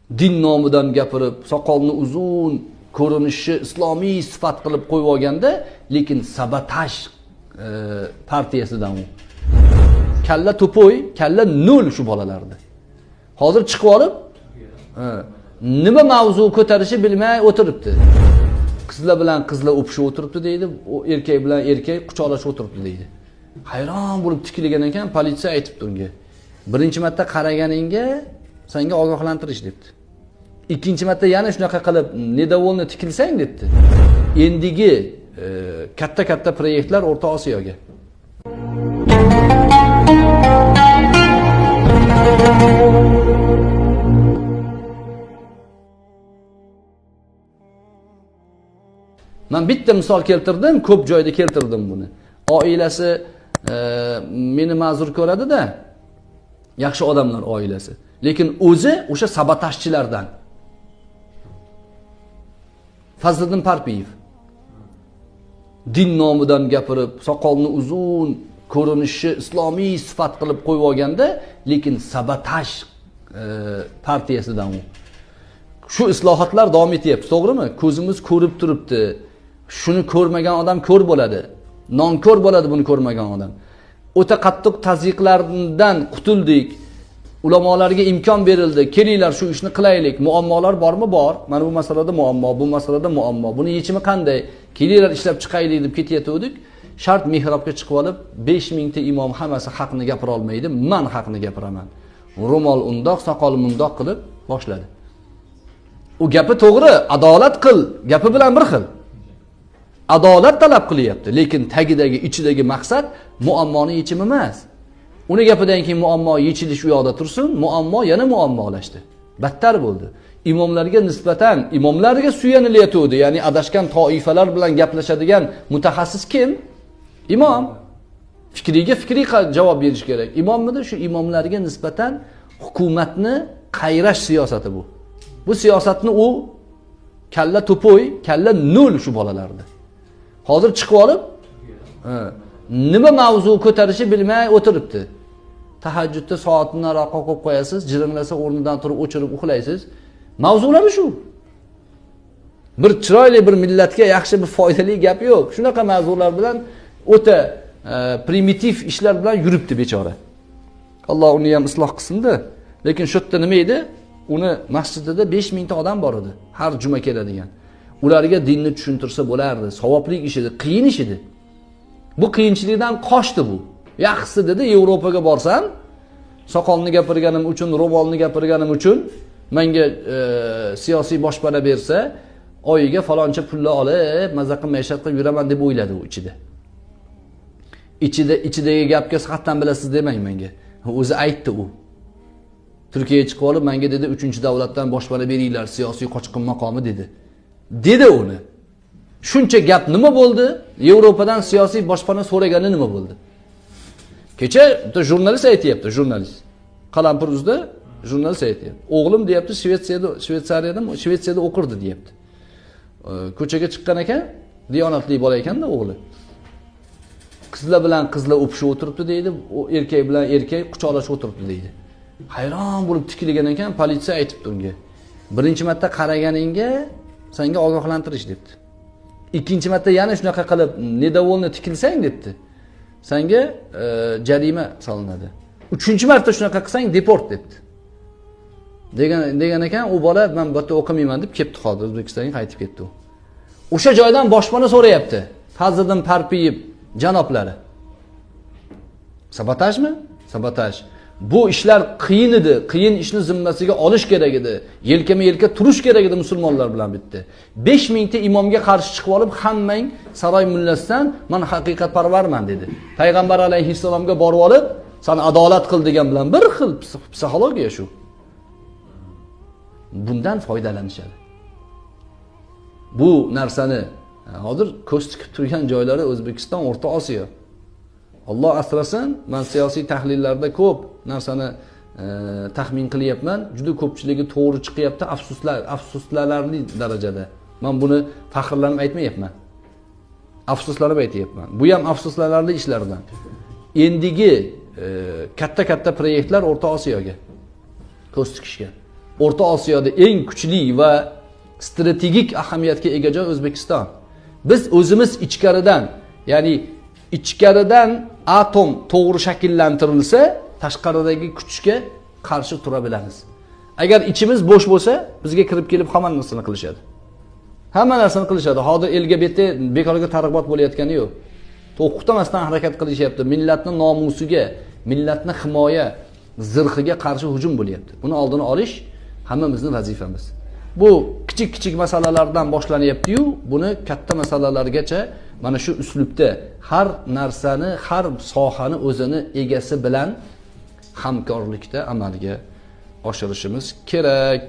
din nomidan gapirib, soqolni uzun, ko'rinishi islomiy sifat qilib qo'yib olganda, lekin sabotaj partiyasidan u. Kalla to'poy, kalla nol shu bolalarda. Hozir chiqib olib, nima mavzu ko'tarishi bilmay o'tiribdi. Qizlar bilan qizlar o'pishib o'tiribdi deydi, u erkak bilan erkak quchoqlashib o'tiribdi deydi. Hayron bo'lib tikilgan ekan, politsiya aytibdi unga. Birinchi marta qaraganingga senga ogohlantirish debdi. Ikkinchi marta yana shunaqa qilib nedavolni tikilsang debdi. Endigi katta proyektlar O'rta Osiyoga. Men bitta misol keltirdim, ko'p joyda keltirdim buni. Oilasi meni ma'zur ko'radi-da, yaxshi odamlar oilasi. Lekin o'zi o'sha sabotajchilardan. Fazliddin Parpiyev. Din nomidan gapirib, soqolni uzun, ko'rinishi islomiy sifat qilib qo'yib olganda, lekin sabotaj partiyasidan u. Shu islohotlar davom etyapti, to'g'rimi? Ko'zimiz ko'rib turibdi. Shuni ko'rmagan odam ko'r bo'ladi. Nonko'r bo'ladi buni ko'rmagan odam. O'ta qattiq tazyiqlardan qutuldik. Ulamolarga imkon berildi. Kelinglar shu ishni qilaylik. Muammolar bormi? Bor. Mana bu masalada muammo, bu masalada muammo. Buni yechimi qanday? Kelinglar ishlab chiqaylik deb ketayotgandik. Shart mihrobga chiqib olib, 5000 ta imom hammasi haqni gapira olmaydi. Men haqni gapiraman. Ro'mol undoq, soqol mundoq qilib boshladi. U gapi to'g'ri, adolat qil, gapi bilan bir xil. Adolat talab qilyapti, lekin tagidagi, ichidagi maqsad muammoni yechimi emas. Uni gapidan keyin muammo yechilish u yoqda tursin, muammo yana muammolashdi. Battar bo'ldi. Imomlarga nisbatan imomlarga suyanilayotdi, ya'ni adashgan toifalar bilan gaplashadigan mutaxassis kim? Imom. Fikriga fikriy javob berish kerak. Imommidi? Shu imomlarga nisbatan hukumatni qayrash siyosati bu. Bu siyosatni u kalla to'poy, kalla nol shu bolalarda. Hozir chiqib olib, nima mavzu ko'tarishi bilmay o'tiribdi. Tahajjudda soatni raqo qo'yib qo'yasiz, jirinlasa o'rnidan turib o'chirib uxlaysiz. Mavzulari shu. Bir chiroyli bir millatga yaxshi bir foydali gap yo'q. Shunaqa mavzular bilan o'ta primitiv ishlar bilan yuribdi bechora. Alloh uni ham isloh qilsin-da. Lekin shu yerda nima edi? Uni masjidida 5000 ta odam bor edi, har juma keladigan. Ularga dinni tushuntirsa bo'lardi, savobli ish edi, qiyin ish edi. Bu qiyinchilikdan qochdi bu. Yaxshisi dedi, Yevropaga borsam, soqolni gapirganim uchun, ro'molni gapirganim uchun menga siyosiy boshpana bersa, oyiga faloncha pullar olib, maza qilib maishat qilib yuraman deb o'yladi u ichida. Ichidagi gapga sihatdan bilasiz demang menga. O'zi aytdi u. Turkiyaga chiqib olib, menga dedi, 3-davlatdan boshpana beringlar, siyosiy qochqin maqomi dedi. Dedi uni. Shuncha gap nima bo'ldi? Yevropadan siyosiy boshpana so'ragani nima bo'ldi? Kecha jurnalist aytayapti, jurnalist. Qalampuruzda jurnalist aytayapti. O'g'lim deyapti, Shvetsiyada o'qirdi deyapti. Ko'chaga chiqqan ekan, diyonatli bola ekanda o'g'li. Qizlar bilan qizlar o'pishib o'tiribdi deydi, erkak bilan erkak quchoqlashib o'tiribdi deydi. Hayron bo'lib tikilgan ekan, politsiya aytibdi unga. Birinchi marta qaraganingga senga ogohlantirish debdi. Ikkinchi marta yana shunaqa qilib nedavolni tikilsang debdi. Senga jarima solinadi. Uchinchi marta shunaqa qilsang deport debdi. Degan ekan, u bola men bu yerda o'qimayman deb ketdi, hozir O'zbekistonga qaytib ketdi u. O'sha joydan boshpana so'rayapti. Fazliddin Parpiyev janoblari. Sabotajmi? Sabotaj. Bu ishlar qiyin edi. Qiyin ishni zimmasiga olish kerak edi. Yelkama-yelka turish kerak edi musulmonlar bilan bitta. 5000 ta imomga qarshi chiqib olib, hammang saroy mullasidan men haqiqatparvarman dedi. Payg'ambar alayhissalomga borib olib, sen adolat qil degan bilan bir xil psixologiya shu. Bundan foydalanishadi. Bu narsani hozir ko'z tikib turgan joylari O'zbekiston, O'rta Osiyo. Alloh asrasin, men siyosiy tahlillarda ko'p narsani taxmin qilyapman. Juda ko'pchiligi to'g'ri chiqyapti, afsuslarli darajada. Men buni faxrlanib aytmayapman. Afsuslanib aytayapman. Bu ham afsuslarli ishlardan. Endigi katta proyektlar O'rta Osiyoga ko'z tikishgan. O'rta Osiyoda eng kuchli va strategik ahamiyatga ega joy O'zbekiston. Biz o'zimiz ichkaridan, ya'ni ichkaridan atom to'g'ri shakllantirilsa, tashqaridagi kuchga qarshi tura bilamiz. Agar ichimiz bo'sh bo'lsa, bizga kirib kelib hamma narsani qilishadi. Hamma narsani qilishadi. Hozir elga bekorga targ'ibot bo'layotgani yo'q. To'xtamasdan harakat qilishyapti. Millatning nomusiga, millatning himoya zirhiga qarshi hujum bo'lyapti. Buni oldini olish hammamizning vazifamiz. Bu kichik masalalardan boshlanyapti-yu, buni katta masalalargacha mana shu uslubda har narsani, har sohani o'zini egasi bilan hamkorlikda amalga oshirishimiz kerak.